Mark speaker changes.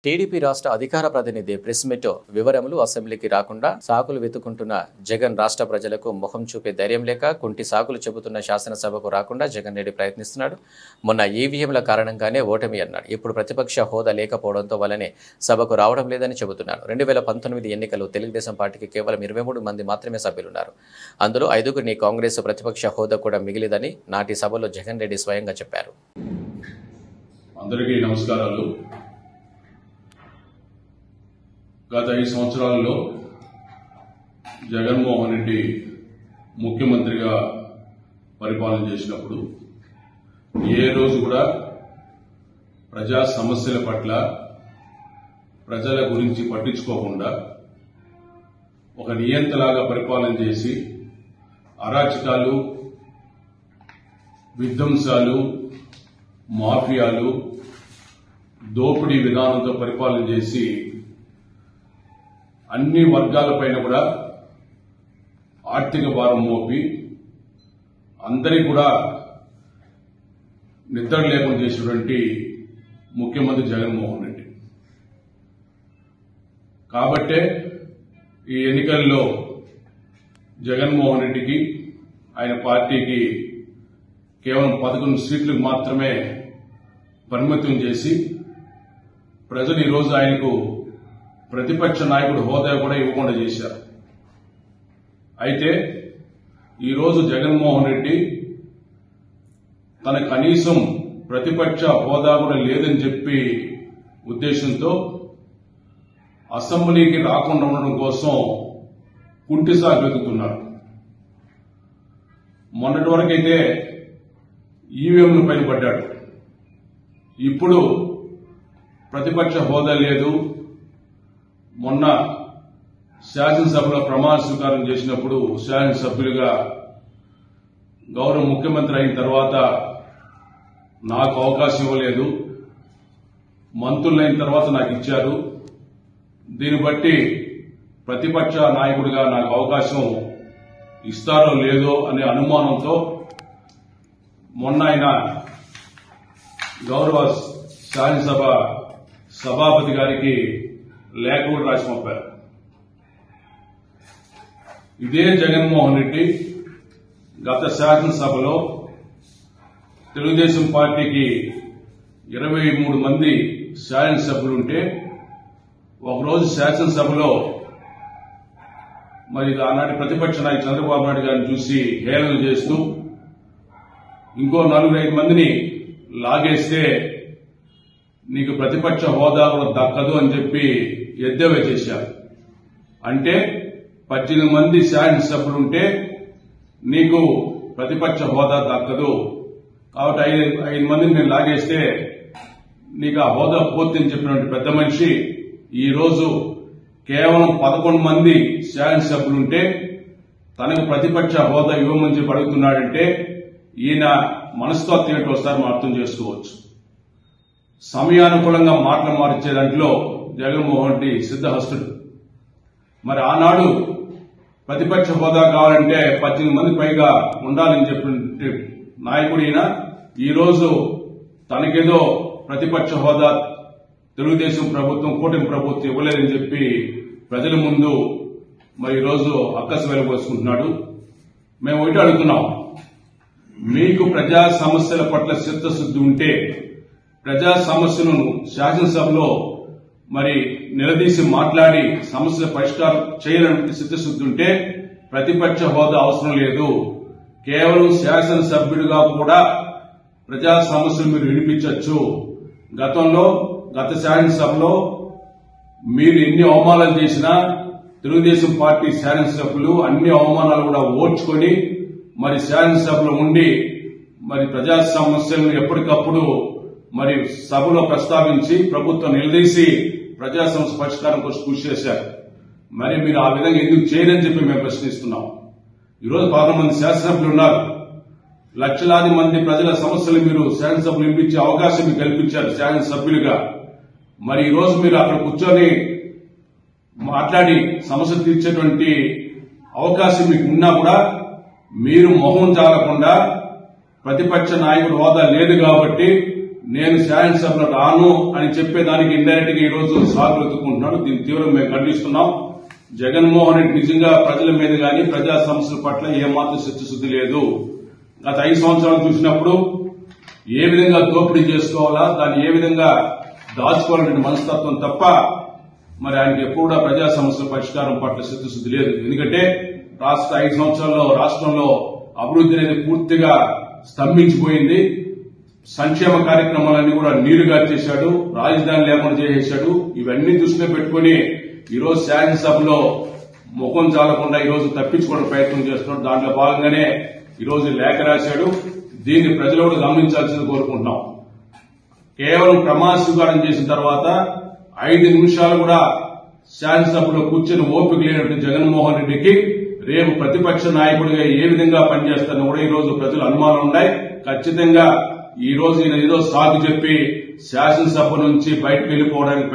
Speaker 1: TDP రాష్ట్ర అధికార ప్రతినిధి ప్రెస్ మీట్ వివరములు అసెంబ్లీకి రాకుండా సాకులు వెతుకుంటున్న జగన్ రాష్ట్ర ప్రజలకు ముఖం చూపే ధైర్యం లేక కుంటి సాకులు చెబుతున్న శాసనసభకు రాకుండా జగన్ రెడ్డి ప్రయత్నిస్తున్నాడు. మొన్న ఈవీఎంల కారణంగానే ఓటమి అన్నాడు. ఇప్పుడు ప్రతిపక్ష హోదా లేకపోవడంతో వల్లనే సభకు రావడం లేదని చెబుతున్నారు. 2019 ఎన్నికలు తెలుగుదేశం పార్టీకి కేవలం 23 మంది మాత్రమే సభ్యులున్నారు. అందులో 5గురిని కాంగ్రెస్ ప్రతిపక్ష హోదా కూడా మిగిలిదని నాటి సభలో జగన్ రెడ్డి స్వయంగా చెప్పారు.
Speaker 2: అందరికీ నమస్కారాలు. గత 5 సంవత్సరాలలో జగన్మోహన్ రెడ్డి ముఖ్యమంత్రిగా పరిపాలన చేసినప్పుడు ఏ రోజు కూడా ప్రజా సమస్యల పట్ల ప్రజల గురించి పట్టించుకోకుండా ఒక నియంతలాగా పరిపాలన చేసి అరాచకాలు, విధ్వంసాలు, మాఫియాలు, దోపిడీ విధానంతో పరిపాలన చేసి అన్ని వర్గాలపైన కూడా ఆర్థిక భారం మోపి అందరికీ కూడా నిద్ర లేకుండా చేసినటువంటి ముఖ్యమంత్రి జగన్మోహన్ రెడ్డి. కాబట్టే ఈ ఎన్నికల్లో జగన్మోహన్ రెడ్డికి ఆయన పార్టీకి కేవలం 11 సీట్లకు మాత్రమే పరిమితం చేసి ప్రజలు ఈరోజు ఆయనకు ప్రతిపక్ష నాయకుడు హోదా కూడా ఇవ్వకుండా చేశారు. అయితే ఈరోజు జగన్మోహన్ రెడ్డి తన కనీసం ప్రతిపక్ష హోదా కూడా లేదని చెప్పి ఉద్దేశంతో అసెంబ్లీకి రాకుండా ఉండడం కోసం కుంటి సాకు వెతుకుతున్నారు. మొన్నటి వరకైతే ఈవీఎంల పైన పడ్డాడు. ఇప్పుడు ప్రతిపక్ష హోదా లేదు. మొన్న శాసనసభలో ప్రమాణ స్వీకారం చేసినప్పుడు శాసనసభ్యులుగా గౌరవ ముఖ్యమంత్రి అయిన తర్వాత నాకు అవకాశం ఇవ్వలేదు, మంత్రులైన తర్వాత నాకు ఇచ్చారు, దీన్ని బట్టి ప్రతిపక్ష నాయకుడిగా నాకు అవకాశం ఇస్తారో లేదో అనే అనుమానంతో మొన్న ఆయన గౌరవ శాసనసభ సభాపతి గారికి లేఖ కూడా రాసి పంపారు. ఇదే జగన్మోహన్ రెడ్డి గత శాసనసభలో తెలుగుదేశం పార్టీకి 23 మంది శాసనసభ్యులుంటే ఒకరోజు శాసనసభలో మరి ఆనాటి ప్రతిపక్ష నాయకుడు చంద్రబాబు నాయుడు గారిని చూసి హేళన చేస్తూ ఇంకో 4-5 మందిని లాగేస్తే నీకు ప్రతిపక్ష హోదా కూడా దక్కదు అని చెప్పి ఎద్దేవా చేశారు. అంటే 18 మంది శాసనసభ్యులుంటే నీకు ప్రతిపక్ష హోదా దక్కదు, కాబట్టి 5 మందిని నేను లాగేస్తే నీకు ఆ హోదా పోతుందని చెప్పినటువంటి పెద్ద మనిషి ఈరోజు కేవలం 11 మంది శాసనసభ్యులుంటే తనకు ప్రతిపక్ష హోదా ఇవ్వమని చెప్పి అడుగుతున్నాడంటే ఈయన మనస్తత్వం ఏంటో ఒకసారి మనం అర్థం చేసుకోవచ్చు. సమయానుకూలంగా మాటలు మార్చే దాంట్లో జగన్మోహన్ రెడ్డి సిద్ధహస్తుడు. మరి ఆనాడు ప్రతిపక్ష హోదా కావాలంటే 18 మంది పైగా ఉండాలని చెప్పిన నాయకుడు ఈయన ఈరోజు తనకేదో ప్రతిపక్ష హోదా తెలుగుదేశం ప్రభుత్వం, కూటమి ప్రభుత్వం ఇవ్వలేదని చెప్పి ప్రజల ముందు మరి ఈరోజు అక్కసు వెలబోసుకుంటున్నాడు. మేము ఒకటి అడుగుతున్నాం, మీకు ప్రజా సమస్యల పట్ల చిత్తశుద్ధి ఉంటే ప్రజా సమస్యలను శాసనసభలో మరి నిలదీసి మాట్లాడి సమస్యల పరిష్కారం చేయాలని చిత్తశుద్ధి ఉంటే ప్రతిపక్ష హోదా అవసరం లేదు. కేవలం శాసనసభ్యుడిగా కూడా ప్రజా సమస్యలు మీరు వినిపించవచ్చు. గత శాసనసభలో మీరు ఎన్ని అవమానాలు చేసినా తెలుగుదేశం పార్టీ శాసనసభ్యులు అన్ని అవమానాలు కూడా ఓర్చుకొని మరి శాసనసభలో ఉండి మరి ప్రజా సమస్యలను ఎప్పటికప్పుడు మరి సభలో ప్రస్తావించి ప్రభుత్వం నిలదీసి ప్రజా సమస్య పరిష్కారం కోసం కృషి చేశారు. మరి మీరు ఆ విధంగా ఎందుకు చేయరని చెప్పి మేము ప్రశ్నిస్తున్నాం. ఈరోజు 11 మంది శాసనసభ్యులు ఉన్నారు. లక్షలాది మంది ప్రజల సమస్యలు మీరు శాసనసభలు వినిపించే అవకాశం మీకు కల్పించారు శాసనసభ్యులుగా. మరి ఈరోజు మీరు అక్కడ కూర్చొని మాట్లాడి సమస్యలు తీర్చేటువంటి అవకాశం మీకు ఉన్నా కూడా మీరు మొహం చాలకుండా ప్రతిపక్ష నాయకుడు హోదా లేదు కాబట్టి నేను శాసనసభలో రాను అని చెప్పేదానికి ఇండైరెక్ట్ గా ఈ రోజు సాగులు ఎత్తుకుంటున్నాడు. దీన్ని తీవ్రంగా మేము ఖండిస్తున్నాం. జగన్మోహన్ రెడ్డి నిజంగా ప్రజల మీద గాని ప్రజా సమస్యల పట్ల ఏమాత్రం చిత్తశుద్ధి లేదు. గత 5 సంవత్సరాలు చూసినప్పుడు ఏ విధంగా దోపిడీ చేసుకోవాలా, దాన్ని ఏ విధంగా దాచుకోవాలనే మనస్తత్వం తప్ప మరి ఆయనకి ఎప్పుడు ప్రజా సమస్యల పరిష్కారం పట్ల చిత్తశుద్ధి లేదు. ఎందుకంటే 5 సంవత్సరాల్లో రాష్ట్రంలో అభివృద్ధి అనేది పూర్తిగా స్తంభించిపోయింది. సంక్షేమ కార్యక్రమాలన్నీ కూడా నీరుగా చేశాడు, రాజధాని లేకుండా చేసేశాడు. ఇవన్నీ దృష్టిలో పెట్టుకుని ఈరోజు శాసనసభలో ముఖం చాలకుండా ఈరోజు తప్పించుకోవడం ప్రయత్నం చేస్తున్నాడు. దాంట్లో భాగంగానే ఈరోజు లేఖ రాశాడు. దీన్ని ప్రజలు కూడా గమనించాల్సింది కోరుకుంటున్నాం. కేవలం ప్రమాణ స్వీకారం చేసిన తర్వాత 5 నిమిషాలు కూడా శాసనసభలో కూర్చొని ఓపిక లేనటువంటి జగన్మోహన్ రెడ్డికి రేపు ప్రతిపక్ష నాయకుడిగా ఏ విధంగా పనిచేస్తారని కూడా ఈ రోజు ప్రజలు అనుమానం ఉన్నాయి. ఖచ్చితంగా ఈ రోజు ఈయన ఏదో సాగు చెప్పి శాసనసభ నుంచి బయటకు వెళ్లిపోవడానికి